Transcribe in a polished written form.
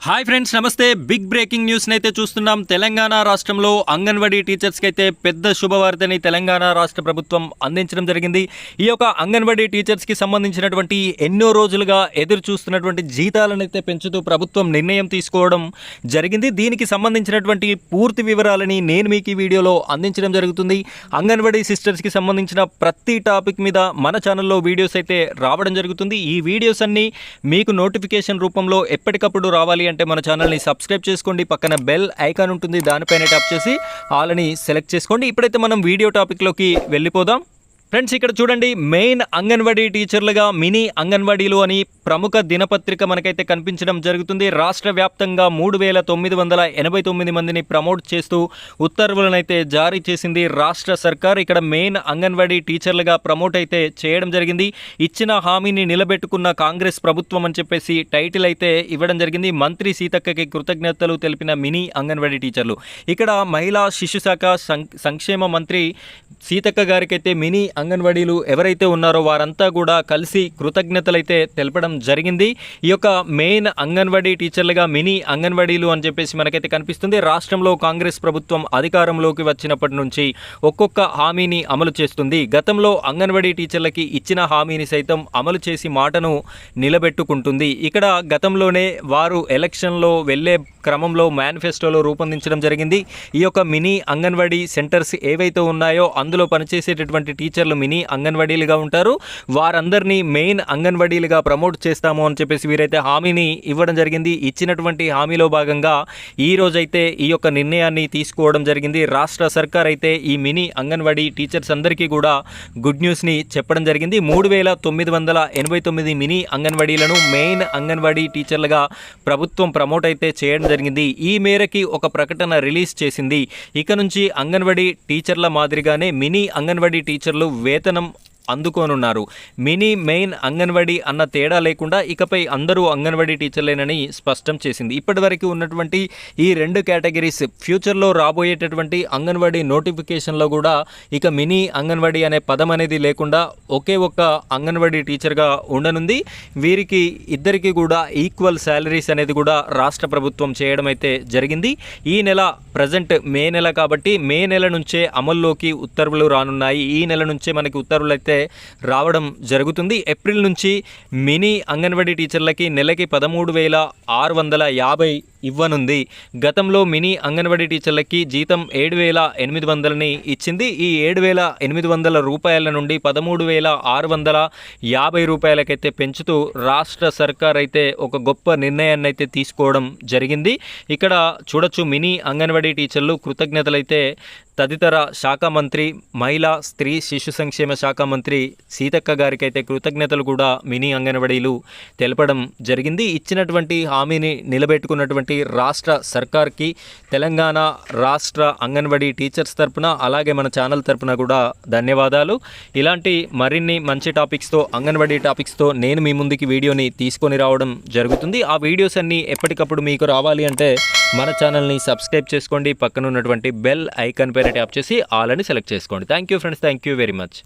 Hi friends, నమస్తే. Big breaking న్యూస్ని అయితే చూస్తున్నాం. తెలంగాణ రాష్ట్రంలో అంగన్వాడీ టీచర్స్కి అయితే పెద్ద శుభవార్తని తెలంగాణ రాష్ట్ర ప్రభుత్వం అందించడం జరిగింది. ఈ యొక్క అంగన్వాడీ టీచర్స్కి సంబంధించినటువంటి ఎన్నో రోజులుగా ఎదురు చూస్తున్నటువంటి జీతాలను అయితే పెంచుతూ ప్రభుత్వం నిర్ణయం తీసుకోవడం జరిగింది. దీనికి సంబంధించినటువంటి పూర్తి వివరాలని నేను మీకు ఈ వీడియోలో అందించడం జరుగుతుంది. అంగన్వాడీ సిస్టర్స్కి సంబంధించిన ప్రతి టాపిక్ మీద మన ఛానల్లో వీడియోస్ అయితే రావడం జరుగుతుంది. ఈ వీడియోస్ అన్నీ మీకు నోటిఫికేషన్ రూపంలో ఎప్పటికప్పుడు రావాలి అంటే మన ఛానల్ని సబ్స్క్రైబ్ చేసుకోండి. పక్కన బెల్ ఐకాన్ ఉంటుంది, దానిపైన ట్యాప్ చేసి ఆల్ అని సెలెక్ట్ చేసుకోండి. ఇప్పుడైతే మనం వీడియో టాపిక్లోకి వెళ్ళిపోదాం. ఫ్రెండ్స్, ఇక్కడ చూడండి, మెయిన్ అంగన్వాడీ టీచర్లుగా మినీ అంగన్వాడీలు అని ప్రముఖ దినపత్రిక మనకైతే కనిపించడం జరుగుతుంది. రాష్ట్ర వ్యాప్తంగా 3,989 మందిని ప్రమోట్ చేస్తూ ఉత్తర్వులను అయితే జారీ చేసింది రాష్ట్ర సర్కార్. ఇక్కడ మెయిన్ అంగన్వాడీ టీచర్లుగా ప్రమోట్ అయితే చేయడం జరిగింది. ఇచ్చిన హామీని నిలబెట్టుకున్న కాంగ్రెస్ ప్రభుత్వం అని చెప్పేసి టైటిల్ అయితే ఇవ్వడం జరిగింది. మంత్రి సీతక్కకి కృతజ్ఞతలు తెలిపిన మినీ అంగన్వాడీ టీచర్లు. ఇక్కడ మహిళా శిశు శాఖ సంక్షేమ మంత్రి సీతక్క గారికి అయితే మినీ అంగన్వాడీలు ఎవరైతే ఉన్నారో వారంతా కూడా కలిసి కృతజ్ఞతలైతే తెలపడం జరిగింది. ఈ యొక్క మెయిన్ అంగన్వాడీ టీచర్లుగా మినీ అంగన్వాడీలు అని చెప్పేసి మనకైతే కనిపిస్తుంది. రాష్ట్రంలో కాంగ్రెస్ ప్రభుత్వం అధికారంలోకి వచ్చినప్పటి నుంచి ఒక్కొక్క హామీని అమలు చేస్తుంది. గతంలో అంగన్వాడీ టీచర్లకి ఇచ్చిన హామీని సైతం అమలు చేసి మాటను నిలబెట్టుకుంటుంది. ఇక్కడ గతంలోనే వారు ఎలక్షన్లో వెళ్ళే క్రమంలో మేనిఫెస్టోలో రూపొందించడం జరిగింది. ఈ యొక్క మినీ అంగన్వాడీ సెంటర్స్ ఏవైతే ఉన్నాయో అందులో పనిచేసేటటువంటి టీచర్లు మినీ అంగన్వాడీలుగా ఉంటారు. వారందరినీ మెయిన్ అంగన్వాడీలుగా ప్రమోట్ చేస్తాము అని చెప్పేసి వీరైతే హామీని ఇవ్వడం జరిగింది. ఇచ్చినటువంటి హామీలో భాగంగా ఈ రోజైతే ఈ యొక్క నిర్ణయాన్ని తీసుకోవడం జరిగింది. రాష్ట్ర సర్కార్ అయితే ఈ మినీ అంగన్వాడీ టీచర్స్ అందరికీ కూడా గుడ్ న్యూస్ని చెప్పడం జరిగింది. 3,989 మినీ అంగన్వాడీలను మెయిన్ అంగన్వాడీ టీచర్లుగా ప్రభుత్వం ప్రమోట్ అయితే చేయడం జరిగింది. ఈ మేరకి ఒక ప్రకటన రిలీజ్ చేసింది. ఇక నుంచి అంగన్వాడీ టీచర్ల మాదిరిగానే మినీ అంగన్వాడీ టీచర్లు వేతనం అందుకోనున్నారు. మినీ మెయిన్ అంగన్వాడీ అన్న తేడా లేకుండా ఇకపై అందరూ అంగన్వాడీ టీచర్లేనని స్పష్టం చేసింది. ఇప్పటివరకు ఉన్నటువంటి ఈ రెండు కేటగిరీస్ ఫ్యూచర్లో రాబోయేటటువంటి అంగన్వాడీ నోటిఫికేషన్లో కూడా ఇక మినీ అంగన్వాడీ అనే పదం అనేది లేకుండా ఒకే ఒక్క అంగన్వాడీ టీచర్గా ఉండనుంది. వీరికి ఇద్దరికి కూడా ఈక్వల్ శాలరీస్ అనేది కూడా రాష్ట్ర ప్రభుత్వం చేయడం అయితే జరిగింది. ఈ నెల ప్రజెంట్ మే నెల కాబట్టి మే నెల నుంచే అమల్లోకి ఉత్తర్వులు రానున్నాయి. ఈ నెల నుంచే మనకి ఉత్తర్వులు అయితే రావడం జరుగుతుంది. ఏప్రిల్ నుంచి మినీ అంగన్వాడీ టీచర్లకి నెలకి 13,650 ఇవ్వనుంది. గతంలో మినీ అంగన్వాడీ టీచర్లకి జీతం 7,800ని ఇచ్చింది. ఈ 7,800 రూపాయల నుండి 13,650 రూపాయలకైతే పెంచుతూ రాష్ట్ర సర్కార్ అయితే ఒక గొప్ప నిర్ణయాన్ని అయితే తీసుకోవడం జరిగింది. ఇక్కడ చూడొచ్చు, మినీ అంగన్వాడీ టీచర్లు కృతజ్ఞతలైతే తదితర శాఖ మంత్రి, మహిళా స్త్రీ శిశు సంక్షేమ శాఖ మంత్రి సీతక్క గారికి అయితే కృతజ్ఞతలు కూడా మినీ అంగన్వాడీలు తెలపడం జరిగింది. ఇచ్చినటువంటి హామీని నిలబెట్టుకున్నటువంటి రాష్ట్ర సర్కార్కి తెలంగాణ రాష్ట్ర అంగన్వాడీ టీచర్స్ తరపున అలాగే మన ఛానల్ తరపున కూడా ధన్యవాదాలు. ఇలాంటి మరిన్ని మంచి టాపిక్స్తో, అంగన్వాడీ టాపిక్స్తో నేను మీ ముందుకి వీడియోని తీసుకొని రావడం జరుగుతుంది. ఆ వీడియోస్ అన్నీ ఎప్పటికప్పుడు మీకు రావాలి అంటే మన ఛానల్ని సబ్స్క్రైబ్ చేసుకోండి. పక్కన ఉన్నటువంటి బెల్ ఐకాన్ పైన ట్యాప్ చేసి ఆల్ అని సెలెక్ట్ చేసుకోండి. Thank you friends, thank you very much.